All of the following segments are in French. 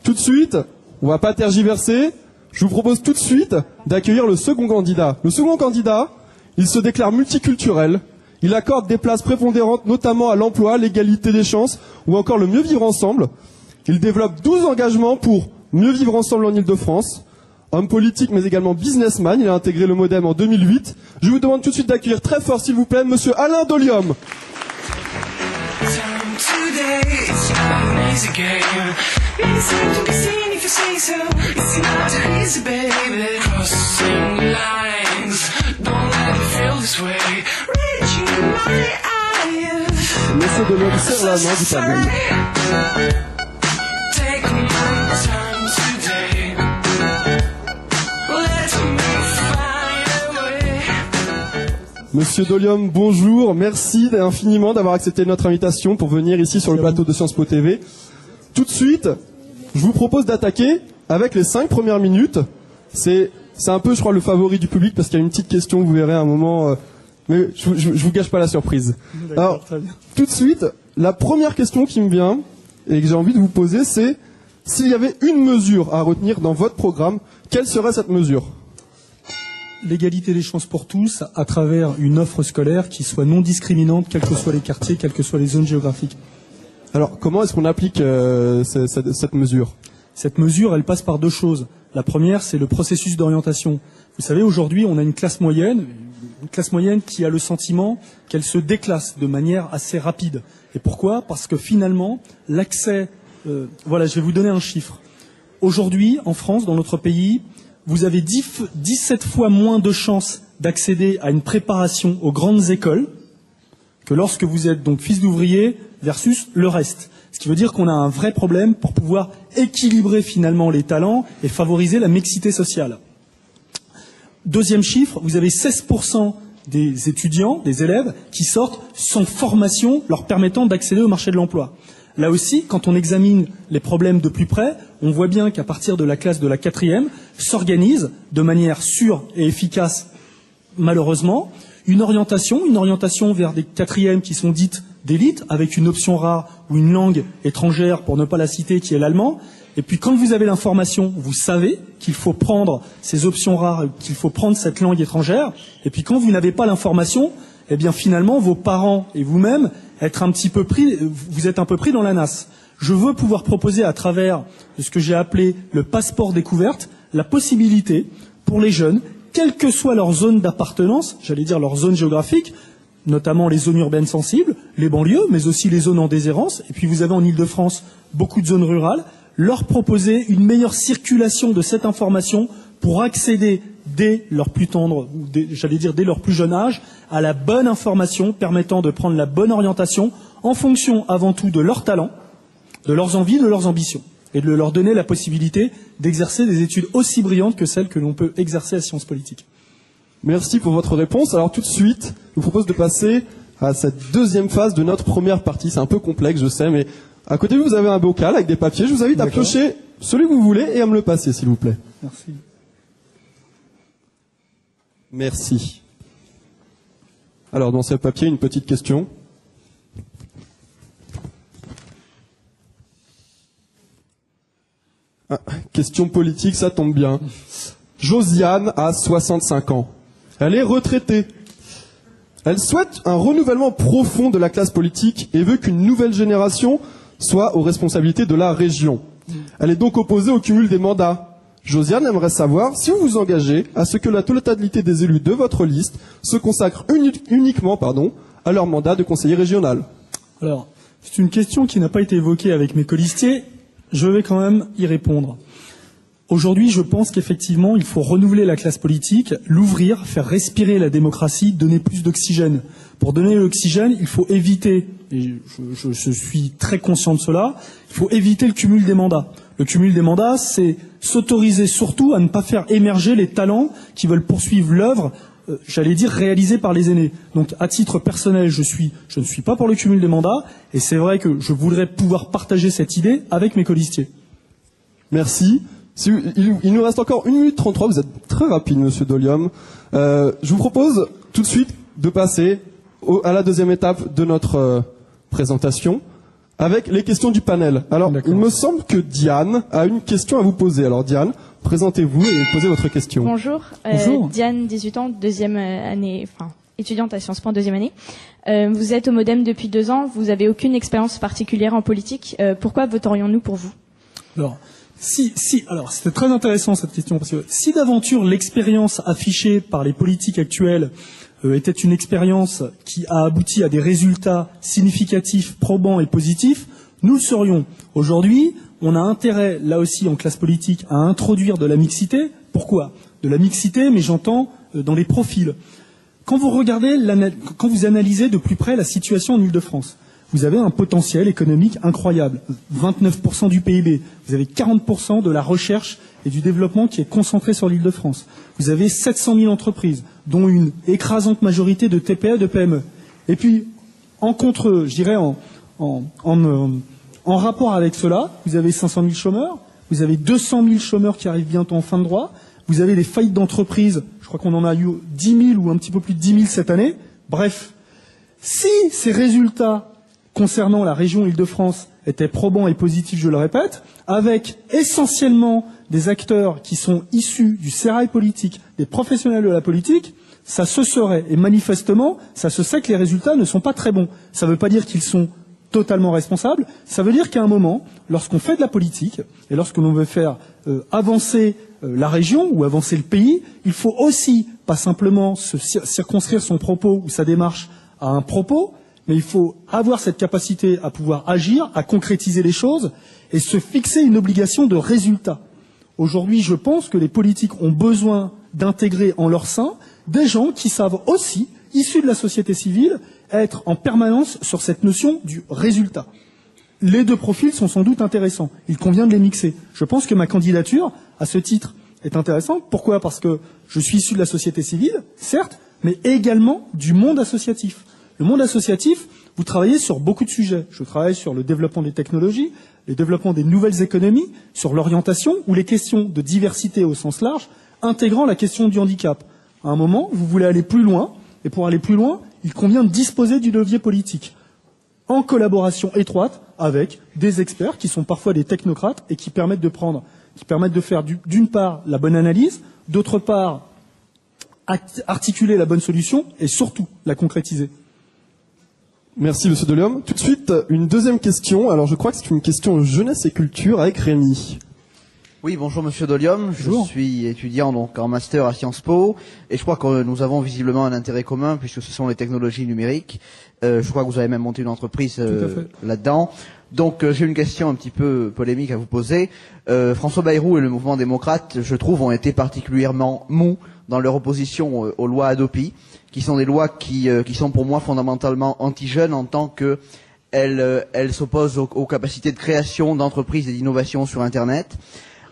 tout de suite, on va pas tergiverser, je vous propose tout de suite d'accueillir le second candidat. Le second candidat, il se déclare multiculturel, il accorde des places prépondérantes notamment à l'emploi, l'égalité des chances ou encore le mieux vivre ensemble. Il développe 12 engagements pour mieux vivre ensemble en Île-de-France. Homme politique mais également businessman, il a intégré le MoDem en 2008. Je vous demande tout de suite d'accueillir très fort s'il vous plaît monsieur Alain Dolium. Monsieur Dolium serre la main du panel. Monsieur Dolium, bonjour, merci infiniment d'avoir accepté notre invitation pour venir ici sur le plateau de Sciences Po TV. Tout de suite, je vous propose d'attaquer avec les 5 premières minutes. C'est un peu, je crois, le favori du public parce qu'il y a une petite question, vous verrez à un moment, mais je vous gâche pas la surprise. Alors, tout de suite, la première question qui me vient et que j'ai envie de vous poser, c'est s'il y avait une mesure à retenir dans votre programme, quelle serait cette mesure ? L'égalité des chances pour tous à travers une offre scolaire qui soit non discriminante, quels que soient les quartiers, quelles que soient les zones géographiques. Alors, comment est-ce qu'on applique cette mesure ? Cette mesure, elle passe par 2 choses. La première, c'est le processus d'orientation. Vous savez, aujourd'hui, on a une classe moyenne qui a le sentiment qu'elle se déclasse de manière assez rapide. Et pourquoi ? Parce que finalement, l'accès... voilà, je vais vous donner un chiffre. Aujourd'hui, en France, dans notre pays, vous avez 17 fois moins de chances d'accéder à une préparation aux grandes écoles que lorsque vous êtes donc fils d'ouvrier versus le reste. Ce qui veut dire qu'on a un vrai problème pour pouvoir équilibrer finalement les talents et favoriser la mixité sociale. Deuxième chiffre, vous avez 16% des étudiants, des élèves, qui sortent sans formation leur permettant d'accéder au marché de l'emploi. Là aussi, quand on examine les problèmes de plus près, on voit bien qu'à partir de la classe de la 4e, s'organise de manière sûre et efficace, malheureusement, une orientation vers des 4e qui sont dites d'élite, avec une option rare ou une langue étrangère, pour ne pas la citer, qui est l'allemand. Et puis quand vous avez l'information, vous savez qu'il faut prendre ces options rares, qu'il faut prendre cette langue étrangère. Et puis quand vous n'avez pas l'information, eh bien finalement, vos parents et vous-même, vous êtes un peu pris dans la nasse. Je veux pouvoir proposer à travers ce que j'ai appelé le passeport découverte, la possibilité pour les jeunes, quelle que soit leur zone d'appartenance, j'allais dire leur zone géographique, notamment les zones urbaines sensibles, les banlieues, mais aussi les zones en déshérence, et puis vous avez en Île-de-France beaucoup de zones rurales, leur proposer une meilleure circulation de cette information pour accéder dès leur plus tendre, dès leur plus jeune âge, à la bonne information permettant de prendre la bonne orientation en fonction avant tout de leurs talents, de leurs envies, de leurs ambitions, et de leur donner la possibilité d'exercer des études aussi brillantes que celles que l'on peut exercer à Sciences Politiques. Merci pour votre réponse. Alors tout de suite, je vous propose de passer à cette deuxième phase de notre première partie. C'est un peu complexe, je sais, mais à côté de vous, vous avez un bocal avec des papiers. Je vous invite à piocher celui que vous voulez et à me le passer, s'il vous plaît. Merci. Merci. Alors, dans ce papier, une petite question. Ah, question politique, ça tombe bien. Josiane a 65 ans. Elle est retraitée. Elle souhaite un renouvellement profond de la classe politique et veut qu'une nouvelle génération soit aux responsabilités de la région. Elle est donc opposée au cumul des mandats. Josiane aimerait savoir si vous vous engagez à ce que la totalité des élus de votre liste se consacrent uniquement à leur mandat de conseiller régional. Alors, c'est une question qui n'a pas été évoquée avec mes colistiers. Je vais quand même y répondre. Aujourd'hui, je pense qu'effectivement, il faut renouveler la classe politique, l'ouvrir, faire respirer la démocratie, donner plus d'oxygène. Pour donner l'oxygène, il faut éviter, et je suis très conscient de cela, il faut éviter le cumul des mandats. Le cumul des mandats, c'est s'autoriser surtout à ne pas faire émerger les talents qui veulent poursuivre l'œuvre, réalisée par les aînés. Donc, à titre personnel, je ne suis pas pour le cumul des mandats, et c'est vrai que je voudrais pouvoir partager cette idée avec mes colistiers. Merci. Il nous reste encore 1 minute 33, vous êtes très rapide, monsieur Dolium. Je vous propose tout de suite de passer à la deuxième étape de notre présentation. avec les questions du panel. Alors, il me semble que Diane a une question à vous poser. Alors, Diane, présentez-vous et posez votre question. Bonjour. Bonjour. Diane, 18 ans, deuxième année, étudiante à Sciences Po en deuxième année. Vous êtes au Modem depuis 2 ans. Vous avez aucune expérience particulière en politique. Pourquoi voterions-nous pour vous? Alors, c'était très intéressant cette question, parce que si d'aventure l'expérience affichée par les politiques actuelles était une expérience qui a abouti à des résultats significatifs, probants et positifs, nous le serions. Aujourd'hui, on a intérêt, là aussi en classe politique, à introduire de la mixité. Pourquoi? De la mixité, mais j'entends dans les profils. Quand vous regardez, quand vous analysez de plus près la situation en Île-de-France, vous avez un potentiel économique incroyable. 29% du PIB. Vous avez 40% de la recherche et du développement qui est concentré sur l'Île-de-France. Vous avez 700 000 entreprises, dont une écrasante majorité de TPE, de PME. Et puis, en rapport avec cela, vous avez 500 000 chômeurs, vous avez 200 000 chômeurs qui arrivent bientôt en fin de droit, vous avez des faillites d'entreprises, je crois qu'on en a eu 10 000 ou un petit peu plus de 10 000 cette année. Bref, si ces résultats concernant la région Île-de-France étaient probants et positifs, je le répète, avec essentiellement des acteurs qui sont issus du sérail politique, des professionnels de la politique, ça se saurait. Et manifestement, ça se sait que les résultats ne sont pas très bons. Ça ne veut pas dire qu'ils sont totalement responsables. Ça veut dire qu'à un moment, lorsqu'on fait de la politique et lorsque l'on veut faire avancer la région ou avancer le pays, il faut aussi pas simplement se circonscrire son propos ou sa démarche à un propos, mais il faut avoir cette capacité à pouvoir agir, à concrétiser les choses et se fixer une obligation de résultat. Aujourd'hui, je pense que les politiques ont besoin d'intégrer en leur sein des gens qui savent aussi, issus de la société civile, être en permanence sur cette notion du résultat. Les deux profils sont sans doute intéressants. Il convient de les mixer. Je pense que ma candidature, à ce titre, est intéressante. Pourquoi? Parce que je suis issu de la société civile, certes, mais également du monde associatif. Le monde associatif, vous travaillez sur beaucoup de sujets. Je travaille sur le développement des technologies, le développement des nouvelles économies, sur l'orientation ou les questions de diversité au sens large, intégrant la question du handicap. À un moment, vous voulez aller plus loin, et pour aller plus loin, il convient de disposer du levier politique, en collaboration étroite avec des experts qui sont parfois des technocrates et qui permettent de faire d'une part la bonne analyse, d'autre part articuler la bonne solution et surtout la concrétiser. Merci Monsieur Delium. Tout de suite, une deuxième question. Alors je crois que c'est une question jeunesse et culture avec Rémi. Oui, bonjour Monsieur Dolium. Bonjour. Je suis étudiant donc en master à Sciences Po et je crois que nous avons visiblement un intérêt commun puisque ce sont les technologies numériques. Je crois que vous avez même monté une entreprise là-dedans. Donc j'ai une question un petit peu polémique à vous poser. François Bayrou et le mouvement démocrate, je trouve, ont été particulièrement mous dans leur opposition aux lois Hadopi, qui sont des lois qui sont pour moi fondamentalement anti-jeunes en tant que elles s'opposent aux capacités de création d'entreprises et d'innovation sur Internet.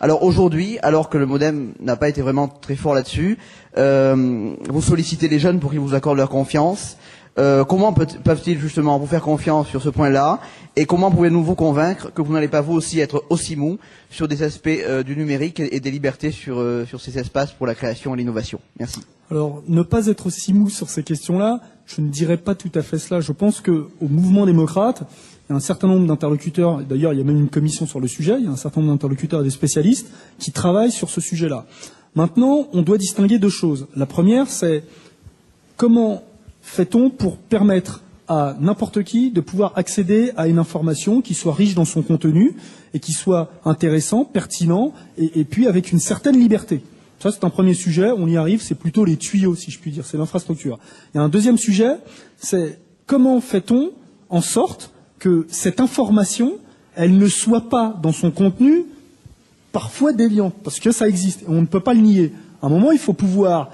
Alors aujourd'hui, alors que le Modem n'a pas été vraiment très fort là-dessus, vous sollicitez les jeunes pour qu'ils vous accordent leur confiance. Comment peuvent-ils justement vous faire confiance sur ce point-là? Et comment pouvez-nous vous convaincre que vous n'allez pas vous aussi être aussi mou sur des aspects du numérique et des libertés sur ces espaces pour la création et l'innovation? Merci. Alors, ne pas être aussi mou sur ces questions-là, je ne dirais pas tout à fait cela. Je pense qu'au mouvement démocrate, il y a un certain nombre d'interlocuteurs, et d'ailleurs il y a même une commission sur le sujet, il y a un certain nombre d'interlocuteurs et des spécialistes qui travaillent sur ce sujet-là. Maintenant, on doit distinguer deux choses. La première, c'est comment fait-on pour permettre à n'importe qui de pouvoir accéder à une information qui soit riche dans son contenu et qui soit intéressant, pertinent et puis avec une certaine liberté. Ça, c'est un premier sujet, on y arrive, c'est plutôt les tuyaux, si je puis dire, c'est l'infrastructure. Il y a un deuxième sujet, c'est comment fait-on en sorte que cette information, elle ne soit pas dans son contenu parfois déviante, parce que ça existe, et on ne peut pas le nier. À un moment, il faut pouvoir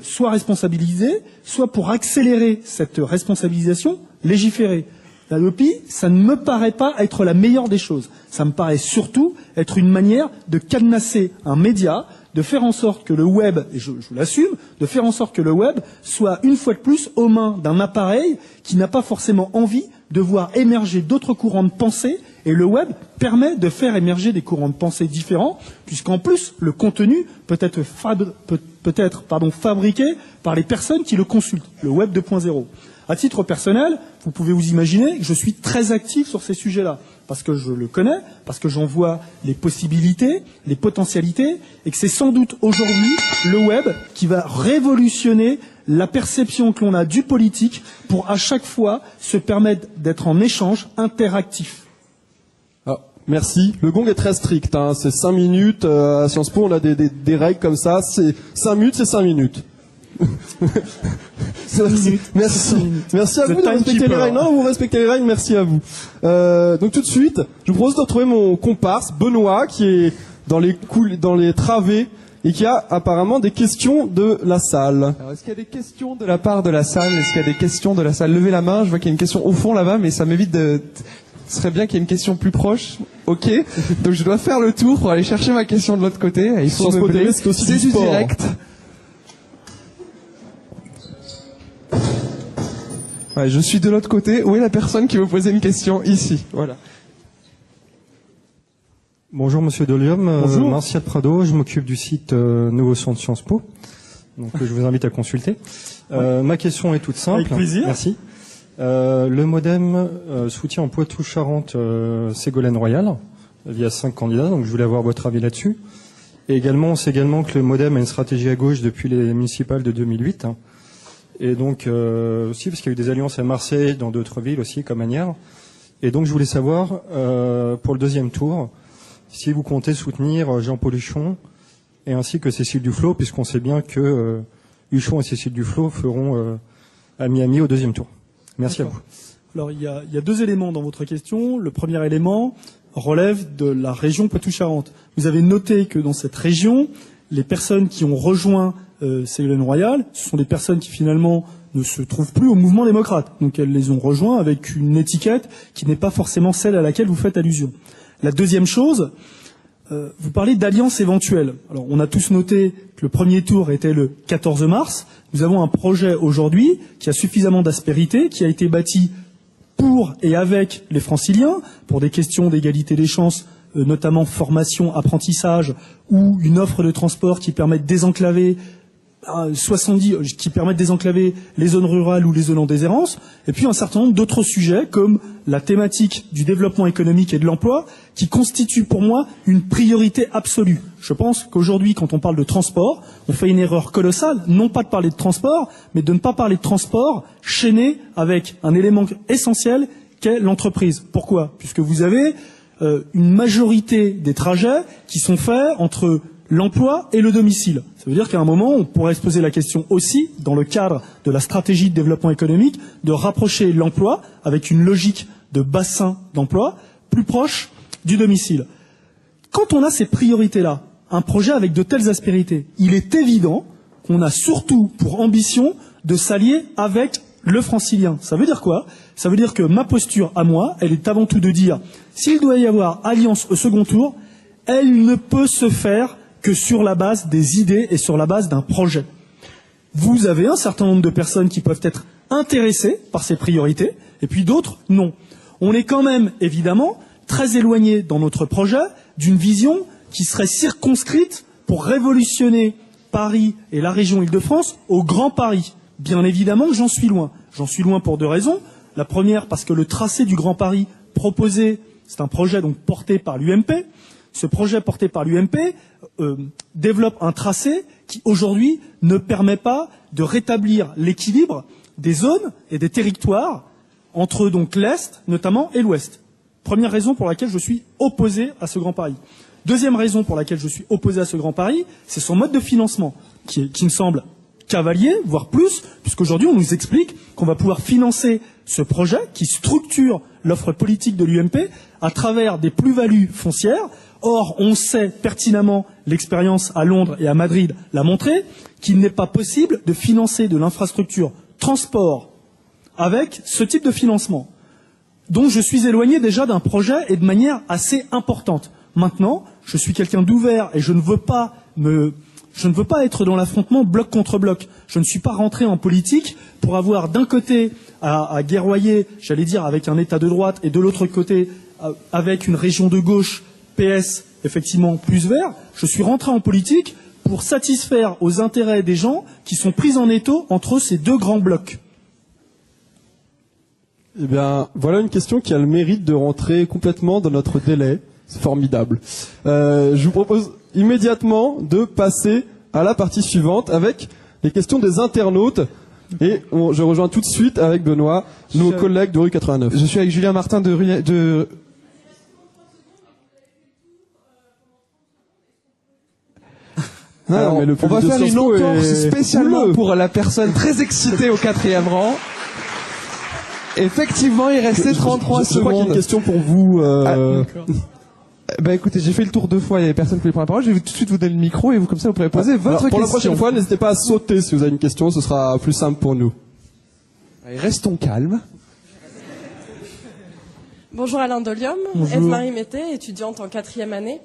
soit responsabiliser, soit pour accélérer cette responsabilisation, légiférer. La Hadopi, ça ne me paraît pas être la meilleure des choses. Ça me paraît surtout être une manière de cadenasser un média, de faire en sorte que le web, et je l'assume, de faire en sorte que le web soit une fois de plus aux mains d'un appareil qui n'a pas forcément envie de voir émerger d'autres courants de pensée, et le web permet de faire émerger des courants de pensée différents, puisqu'en plus, le contenu peut être fabriqué par les personnes qui le consultent, le web 2.0. À titre personnel, vous pouvez vous imaginer que je suis très actif sur ces sujets-là, parce que je le connais, parce que j'en vois les possibilités, les potentialités, et que c'est sans doute aujourd'hui le web qui va révolutionner la perception que l'on a du politique pour à chaque fois se permettre d'être en échange interactif. Ah, merci. Le gong est très strict, hein. C'est 5 minutes. À Sciences Po, on a des règles comme ça. C'est 5 minutes, c'est 5 minutes. Merci. Merci à vous de respecter les règles. Non, vous respectez les règles, merci à vous. Donc tout de suite, je vous propose de retrouver mon comparse, Benoît, qui est dans les travées et qui a apparemment des questions de la salle. Alors, est-ce qu'il y a des questions de la part de la salle? Est-ce qu'il y a des questions de la salle? Levez la main, je vois qu'il y a une question au fond là-bas, mais ça m'évite de... Ce serait bien qu'il y ait une question plus proche. Ok. Donc je dois faire le tour pour aller chercher ma question de l'autre côté. Il faut me blé. C'est du direct. Ouais, je suis de l'autre côté. Où est la personne qui veut poser une question? Ici. Voilà. Bonjour Monsieur Dolium, Bonjour. Martial Prado, je m'occupe du site Nouveau Centre Sciences Po, donc je vous invite à consulter. Ma question est toute simple. Avec plaisir. Merci. Le modem soutient en Poitou-Charentes Ségolène Royal. Il y a 5 candidats, donc je voulais avoir votre avis là-dessus. Et également, on sait également que le modem a une stratégie à gauche depuis les municipales de 2008. Et donc aussi parce qu'il y a eu des alliances à Marseille, dans d'autres villes aussi, comme Agnières. Et donc je voulais savoir, pour le deuxième tour, si vous comptez soutenir Jean-Paul Huchon et ainsi que Cécile Duflot, puisqu'on sait bien que Huchon et Cécile Duflot feront ami-ami au deuxième tour. Merci à vous. Alors il y a 2 éléments dans votre question. Le premier élément relève de la région Poitou-Charentes. Vous avez noté que dans cette région, les personnes qui ont rejoint Ségolène Royal, ce sont des personnes qui finalement ne se trouvent plus au mouvement démocrate. Donc elles les ont rejoints avec une étiquette qui n'est pas forcément celle à laquelle vous faites allusion. La deuxième chose, vous parlez d'alliance éventuelle. Alors on a tous noté que le premier tour était le 14 mars. Nous avons un projet aujourd'hui qui a suffisamment d'aspérité, qui a été bâti pour et avec les Franciliens, pour des questions d'égalité des chances, notamment formation, apprentissage, ou une offre de transport qui permet de désenclaver qui permettent de désenclaver les zones rurales ou les zones en déshérence, et puis un certain nombre d'autres sujets comme la thématique du développement économique et de l'emploi qui constitue pour moi une priorité absolue. Je pense qu'aujourd'hui, quand on parle de transport, on fait une erreur colossale, non pas de parler de transport, mais de ne pas parler de transport chaîné avec un élément essentiel qu'est l'entreprise. Pourquoi? Puisque vous avez une majorité des trajets qui sont faits entre l'emploi et le domicile. Ça veut dire qu'à un moment, on pourrait se poser la question aussi, dans le cadre de la stratégie de développement économique, de rapprocher l'emploi avec une logique de bassin d'emploi plus proche du domicile. Quand on a ces priorités-là, un projet avec de telles aspérités, il est évident qu'on a surtout pour ambition de s'allier avec le francilien. Ça veut dire quoi? Ça veut dire que ma posture à moi, elle est avant tout de dire, s'il doit y avoir alliance au second tour, elle ne peut se faire que sur la base des idées et sur la base d'un projet. Vous avez un certain nombre de personnes qui peuvent être intéressées par ces priorités, et puis d'autres, non. On est quand même, évidemment, très éloigné dans notre projet d'une vision qui serait circonscrite pour révolutionner Paris et la région Île-de-France au Grand Paris. Bien évidemment que j'en suis loin. J'en suis loin pour 2 raisons. La première, parce que le tracé du Grand Paris proposé, c'est un projet donc porté par l'UMP. Ce projet porté par l'UMP développe un tracé qui aujourd'hui ne permet pas de rétablir l'équilibre des zones et des territoires entre donc l'Est notamment et l'Ouest. Première raison pour laquelle je suis opposé à ce Grand Paris. Deuxième raison pour laquelle je suis opposé à ce Grand Paris, c'est son mode de financement qui me semble cavalier, voire plus, puisqu'aujourd'hui on nous explique qu'on va pouvoir financer ce projet qui structure l'offre politique de l'UMP à travers des plus-values foncières. Or, on sait pertinemment, l'expérience à Londres et à Madrid l'a montré, qu'il n'est pas possible de financer de l'infrastructure transport avec ce type de financement. Donc je suis éloigné déjà d'un projet et de manière assez importante. Maintenant, je suis quelqu'un d'ouvert et je ne veux pas être dans l'affrontement bloc contre bloc. Je ne suis pas rentré en politique pour avoir d'un côté à guerroyer, j'allais dire, avec un État de droite et de l'autre côté avec une région de gauche, PS, effectivement, plus vert. Je suis rentré en politique pour satisfaire aux intérêts des gens qui sont pris en étau entre ces 2 grands blocs. Eh bien, voilà une question qui a le mérite de rentrer complètement dans notre délai. C'est formidable. Je vous propose immédiatement de passer à la partie suivante avec les questions des internautes. Et je rejoins tout de suite avec Benoît, nos collègues de rue 89. Je suis avec Julien Martin de Alors, on va faire une entorse spécialement pour la personne très excitée au 4e rang. Effectivement, il restait 33 secondes. Je crois qu'il y a une question pour vous. Bah écoutez, j'ai fait le tour 2 fois, il y avait personne qui voulait prendre la parole. Je vais tout de suite vous donner le micro et vous, comme ça, vous pourrez poser votre question. Pour la prochaine fois, n'hésitez pas à sauter si vous avez une question, ce sera plus simple pour nous. Allez, restons calmes. Bonjour Alain Dolium, Eve-Marie Mété, étudiante en 4e année.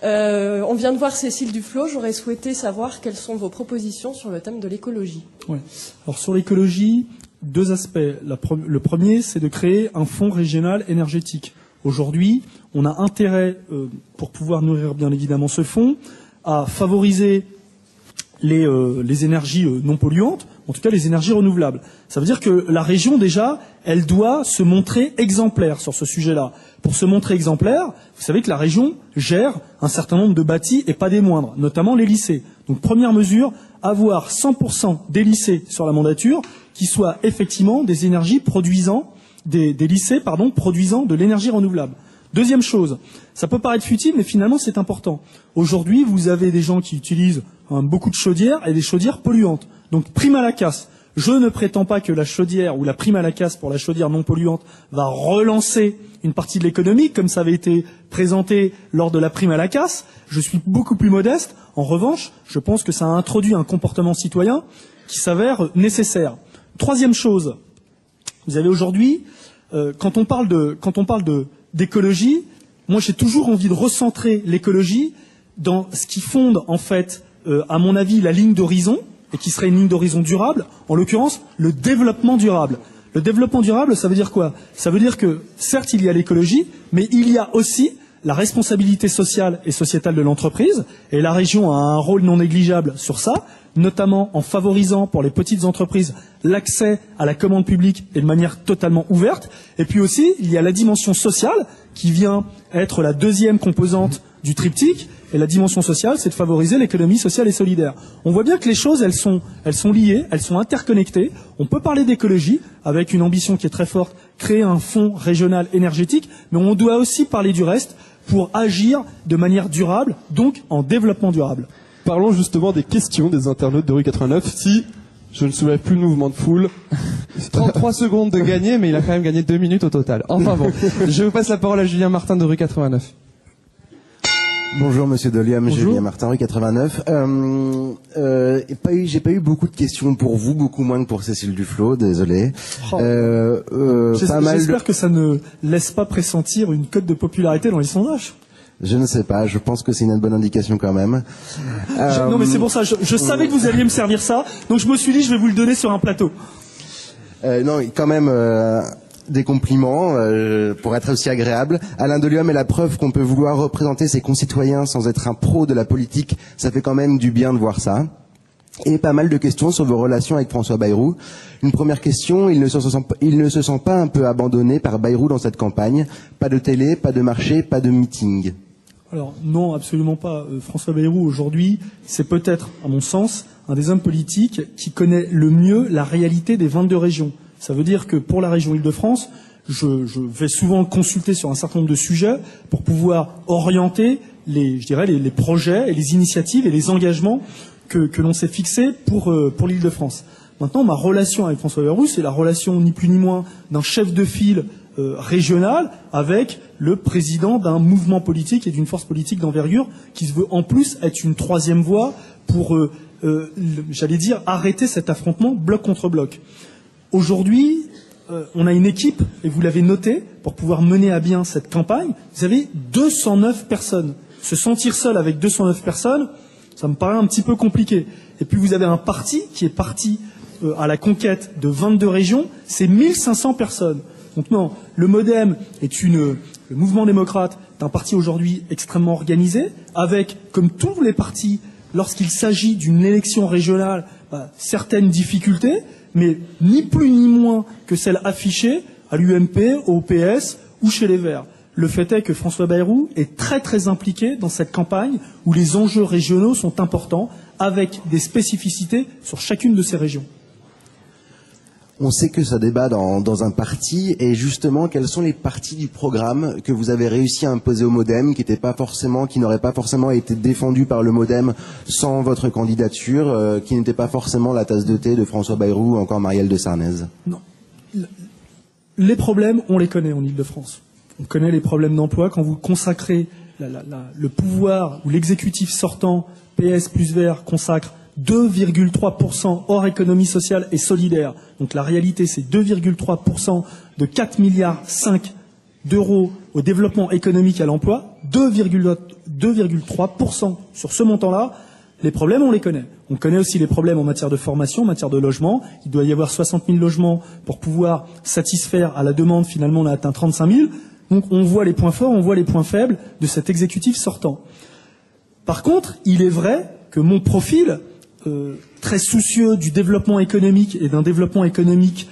On vient de voir Cécile Duflot, j'aurais souhaité savoir quelles sont vos propositions sur le thème de l'écologie. Ouais. Alors sur l'écologie, 2 aspects. Le premier, c'est de créer un fonds régional énergétique. Aujourd'hui, on a intérêt, pour pouvoir nourrir bien évidemment ce fonds, à favoriser les énergies non polluantes, en tout cas les énergies renouvelables. Ça veut dire que la région, déjà, elle doit se montrer exemplaire sur ce sujet-là. Pour se montrer exemplaire, vous savez que la région gère un certain nombre de bâtis et pas des moindres, notamment les lycées. Donc première mesure, avoir 100% des lycées sur la mandature qui soient effectivement des énergies produisant, des lycées produisant de l'énergie renouvelable. Deuxième chose, ça peut paraître futile, mais finalement c'est important. Aujourd'hui, vous avez des gens qui utilisent beaucoup de chaudières et des chaudières polluantes. Donc prime à la casse. Je ne prétends pas que la chaudière ou la prime à la casse pour la chaudière non polluante va relancer une partie de l'économie, comme ça avait été présenté lors de la prime à la casse. Je suis beaucoup plus modeste. En revanche, je pense que ça a introduit un comportement citoyen qui s'avère nécessaire. Troisième chose, vous avez aujourd'hui, quand on parle d'écologie, moi j'ai toujours envie de recentrer l'écologie dans ce qui fonde en fait, à mon avis, la ligne d'horizon, et qui serait une ligne d'horizon durable, en l'occurrence le développement durable. Le développement durable, ça veut dire quoi? Ça veut dire que, certes, il y a l'écologie, mais il y a aussi la responsabilité sociale et sociétale de l'entreprise, et la région a un rôle non négligeable sur ça, notamment en favorisant pour les petites entreprises l'accès à la commande publique et de manière totalement ouverte. Et puis aussi, il y a la dimension sociale qui vient être la deuxième composante du triptyque. Et la dimension sociale, c'est de favoriser l'économie sociale et solidaire. On voit bien que les choses, elles sont liées, elles sont interconnectées. On peut parler d'écologie avec une ambition qui est très forte, créer un fonds régional énergétique, mais on doit aussi parler du reste pour agir de manière durable, donc en développement durable. Parlons justement des questions des internautes de rue 89. Si je ne soulève plus le mouvement de foule. 33 secondes de gagner, mais il a quand même gagné 2 minutes au total. Enfin bon, je vous passe la parole à Julien Martin de rue 89. Bonjour Monsieur Dolium, Julien Martin, rue 89. J'ai pas eu beaucoup de questions pour vous, beaucoup moins que pour Cécile Duflot, désolé. J'espère que ça ne laisse pas pressentir une cote de popularité dans les sondages. Je ne sais pas, je pense que c'est une bonne indication quand même. Non mais c'est pour ça, je savais que vous alliez me servir ça, donc je me suis dit je vais vous le donner sur un plateau. Non, quand même... des compliments pour être aussi agréable. Alain Dolium est la preuve qu'on peut vouloir représenter ses concitoyens sans être un pro de la politique. Ça fait quand même du bien de voir ça. Et pas mal de questions sur vos relations avec François Bayrou. Une première question, il ne se sent pas un peu abandonné par Bayrou dans cette campagne? Pas de télé, pas de marché, pas de meeting? Alors non, absolument pas. François Bayrou aujourd'hui, c'est peut-être, à mon sens, un des hommes politiques qui connaît le mieux la réalité des 22 régions. Ça veut dire que pour la région Île-de-France, je vais souvent consulter sur un certain nombre de sujets pour pouvoir orienter les projets et les initiatives et les engagements que l'on s'est fixés pour l'Île-de-France. Maintenant, ma relation avec François Bayrou, c'est la relation ni plus ni moins d'un chef de file régional avec le président d'un mouvement politique et d'une force politique d'envergure qui se veut en plus être une troisième voie pour, arrêter cet affrontement bloc contre bloc. Aujourd'hui, on a une équipe, et vous l'avez noté, pour pouvoir mener à bien cette campagne. Vous avez 209 personnes. Se sentir seul avec 209 personnes, ça me paraît un petit peu compliqué. Et puis vous avez un parti qui est parti à la conquête de 22 régions, c'est 1500 personnes. Donc non, le MoDem le mouvement démocrate est un parti aujourd'hui extrêmement organisé, avec, comme tous les partis, lorsqu'il s'agit d'une élection régionale, certaines difficultés, mais ni plus ni moins que celle affichée, à l'UMP, au PS ou chez les Verts. Le fait est que François Bayrou est très très impliqué dans cette campagne où les enjeux régionaux sont importants, avec des spécificités sur chacune de ces régions. On sait que ça débat dans un parti, et justement, quelles sont les parties du programme que vous avez réussi à imposer au MoDem, qui n'auraient pas forcément été défendues par le MoDem sans votre candidature, qui n'étaient pas forcément la tasse de thé de François Bayrou ou encore Marielle de Sarnez? Non. Les problèmes, on les connaît en Ile-de-France. On connaît les problèmes d'emploi. Quand vous consacrez le pouvoir ou l'exécutif sortant, PS plus Vert, consacre 2,3% hors économie sociale et solidaire. Donc la réalité, c'est 2,3% de 4,5 milliards d'euros au développement économique et à l'emploi. 2,3% sur ce montant-là. Les problèmes, on les connaît. On connaît aussi les problèmes en matière de formation, en matière de logement. Il doit y avoir 60 000 logements pour pouvoir satisfaire à la demande. Finalement, on a atteint 35 000. Donc on voit les points forts, on voit les points faibles de cet exécutif sortant. Par contre, il est vrai que mon profil, très soucieux du développement économique et d'un développement économique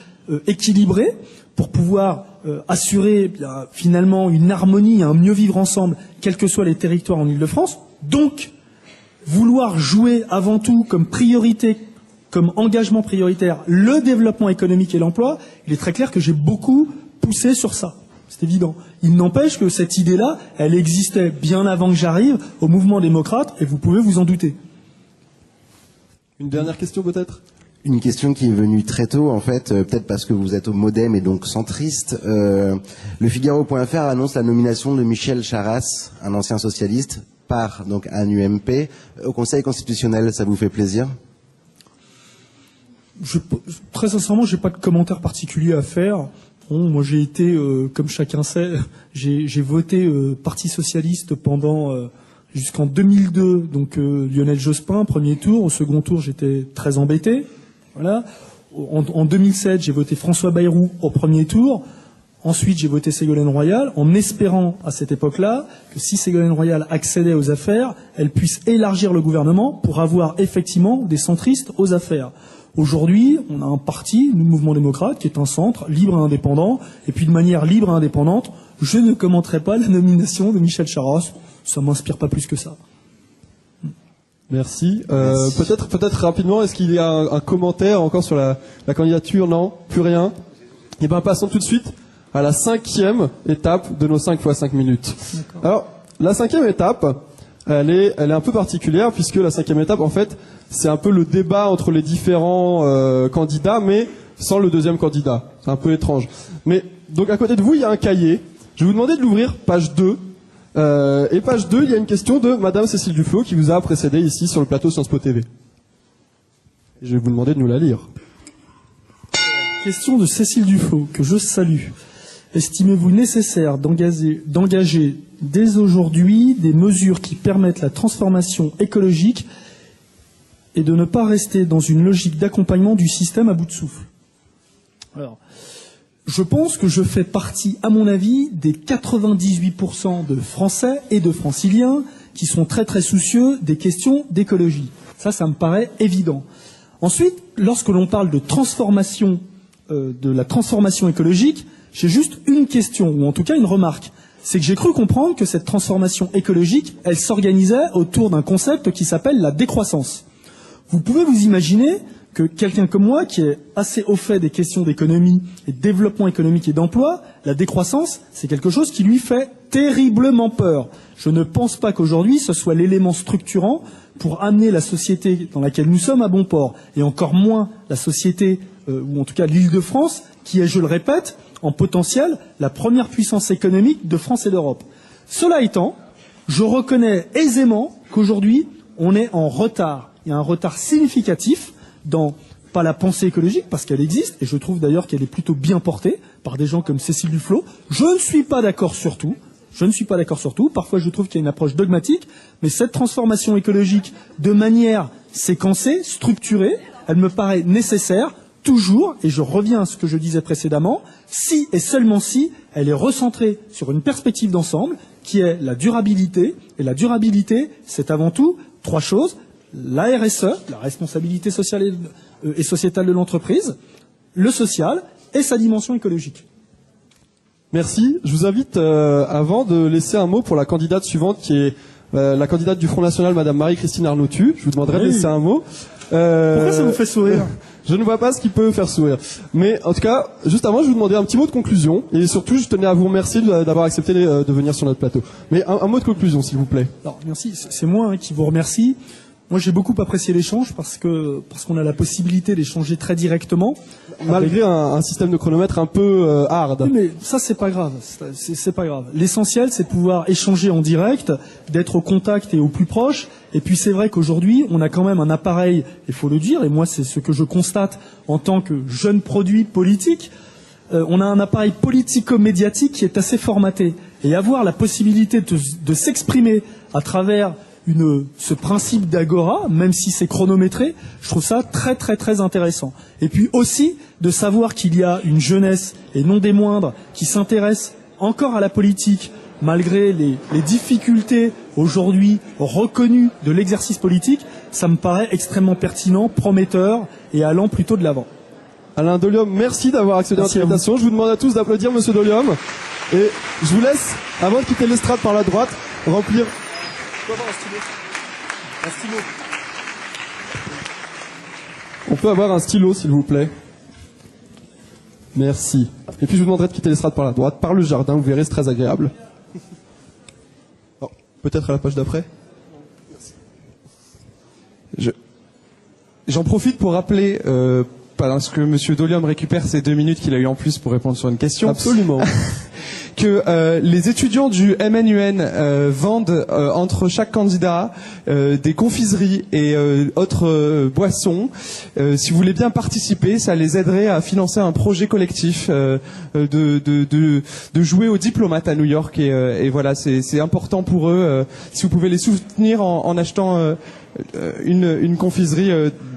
équilibré, pour pouvoir assurer finalement une harmonie, un mieux vivre ensemble, quels que soient les territoires en Ile-de-France, donc vouloir jouer avant tout comme priorité, comme engagement prioritaire, le développement économique et l'emploi, il est très clair que j'ai beaucoup poussé sur ça. C'est évident. Il n'empêche que cette idée-là, elle existait bien avant que j'arrive au mouvement démocrate, et vous pouvez vous en douter. Une dernière question peut-être ? Une question qui est venue très tôt, en fait, peut-être parce que vous êtes au MoDem et donc centriste. Le Figaro.fr annonce la nomination de Michel Charasse, un ancien socialiste, par donc un UMP, au Conseil constitutionnel. Ça vous fait plaisir ? Très sincèrement, j'ai pas de commentaire particulier à faire. Bon, moi, j'ai été, comme chacun sait, j'ai voté Parti socialiste pendant jusqu'en 2002. Donc Lionel Jospin, premier tour. Au second tour, j'étais très embêté. Voilà. En 2007, j'ai voté François Bayrou au premier tour. Ensuite, j'ai voté Ségolène Royal, en espérant à cette époque-là que si Ségolène Royal accédait aux affaires, elle puisse élargir le gouvernement pour avoir effectivement des centristes aux affaires. Aujourd'hui, on a un parti, le Mouvement démocrate, qui est un centre libre et indépendant. Et puis de manière libre et indépendante, je ne commenterai pas la nomination de Michel Charasse. Ça m'inspire pas plus que ça. Merci. Peut-être rapidement, est-ce qu'il y a un commentaire encore sur la candidature? Non, plus rien. Eh bien, passons tout de suite à la 5e étape de nos 5 x 5 minutes. Alors, la 5e étape, elle est un peu particulière, puisque la 5e étape, en fait, c'est un peu le débat entre les différents candidats, mais sans le deuxième candidat. C'est un peu étrange. Mais donc à côté de vous, il y a un cahier. Je vais vous demander de l'ouvrir, page 2. Et page 2, il y a une question de Madame Cécile Duflot qui vous a précédé ici sur le plateau Sciences Po TV. Je vais vous demander de nous la lire. Question de Cécile Duflot, que je salue. Estimez-vous nécessaire d'engager dès aujourd'hui des mesures qui permettent la transformation écologique et de ne pas rester dans une logique d'accompagnement du système à bout de souffle? Alors, je pense que je fais partie, à mon avis, des 98% de Français et de Franciliens qui sont très très soucieux des questions d'écologie. Ça me paraît évident. Ensuite, lorsque l'on parle de transformation, de la transformation écologique, j'ai juste une question, ou en tout cas une remarque. C'est que j'ai cru comprendre que cette transformation écologique, elle s'organisait autour d'un concept qui s'appelle la décroissance. Vous pouvez vous imaginer que quelqu'un comme moi, qui est assez au fait des questions d'économie et de développement économique et d'emploi, la décroissance, c'est quelque chose qui lui fait terriblement peur. Je ne pense pas qu'aujourd'hui, ce soit l'élément structurant pour amener la société dans laquelle nous sommes à bon port, et encore moins la société, ou en tout cas l'Île-de-France, qui est, je le répète, en potentiel, la première puissance économique de France et d'Europe. Cela étant, je reconnais aisément qu'aujourd'hui, on est en retard. Il y a un retard significatif dans, pas la pensée écologique, parce qu'elle existe, et je trouve d'ailleurs qu'elle est plutôt bien portée par des gens comme Cécile Duflot. Je ne suis pas d'accord sur tout. Parfois, je trouve qu'il y a une approche dogmatique, mais cette transformation écologique, de manière séquencée, structurée, elle me paraît nécessaire, toujours, et je reviens à ce que je disais précédemment, si et seulement si elle est recentrée sur une perspective d'ensemble, qui est la durabilité. Et la durabilité, c'est avant tout 3 choses. La RSE, la responsabilité sociale et sociétale de l'entreprise, le social et sa dimension écologique. Merci. Je vous invite, avant de laisser un mot pour la candidate suivante, qui est la candidate du Front National, Madame Marie-Christine Arnautu. Je vous demanderai de laisser un mot. Pourquoi ça vous fait sourire? Je ne vois pas ce qui peut faire sourire. Mais en tout cas, juste avant, je vous demandais un petit mot de conclusion. Et surtout, je tenais à vous remercier d'avoir accepté de venir sur notre plateau. Mais un mot de conclusion, s'il vous plaît. Alors, merci. C'est moi qui vous remercie. Moi, j'ai beaucoup apprécié l'échange parce qu'on a la possibilité d'échanger très directement. Malgré un système de chronomètre un peu hard. Oui, mais ça, c'est pas grave. C'est pas grave. L'essentiel, c'est de pouvoir échanger en direct, d'être au contact et au plus proche. Et puis, c'est vrai qu'aujourd'hui, on a quand même un appareil, il faut le dire, et moi, c'est ce que je constate en tant que jeune produit politique. On a un appareil politico-médiatique qui est assez formaté. Et avoir la possibilité de s'exprimer à travers ce principe d'agora, même si c'est chronométré, je trouve ça très très très intéressant. Et puis aussi de savoir qu'il y a une jeunesse, et non des moindres, qui s'intéresse encore à la politique, malgré les difficultés aujourd'hui reconnues de l'exercice politique, ça me paraît extrêmement pertinent, prometteur et allant plutôt de l'avant. Alain Dolium, merci d'avoir accédé à notre invitation. Je vous demande à tous d'applaudir Monsieur Dolium. Et je vous laisse, avant de quitter l'estrade par la droite, remplir... Un stylo. On peut avoir un stylo, s'il vous plaît. Merci. Et puis je vous demanderai de quitter l'estrade par la droite, par le jardin, vous verrez, c'est très agréable. Oh, peut-être à la page d'après. J'en profite pour rappeler, parce que Monsieur Dolium récupère ces 2 minutes qu'il a eu en plus pour répondre sur une question. Absolument. Que les étudiants du MNUN vendent entre chaque candidat des confiseries et autres boissons. Si vous voulez bien participer, ça les aiderait à financer un projet collectif de jouer aux diplomates à New York. Et voilà, c'est important pour eux. Si vous pouvez les soutenir en achetant une confiserie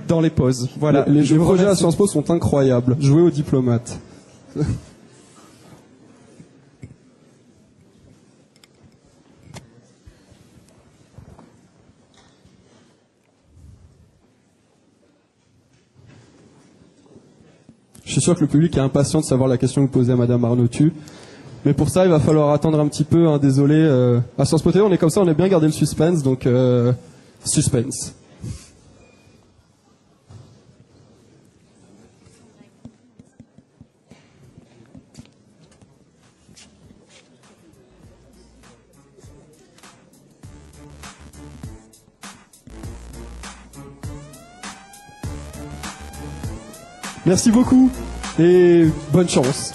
dans les pauses. Voilà. Les projets à Sciences Po sont incroyables. Jouer aux diplomates. Je suis sûr que le public est impatient de savoir la question que vous posez à Madame Arnautu. Mais pour ça, il va falloir attendre un petit peu, désolé. À Sciences Po TV, on est comme ça, on a bien gardé le suspense, donc suspense. Merci beaucoup et bonne chance.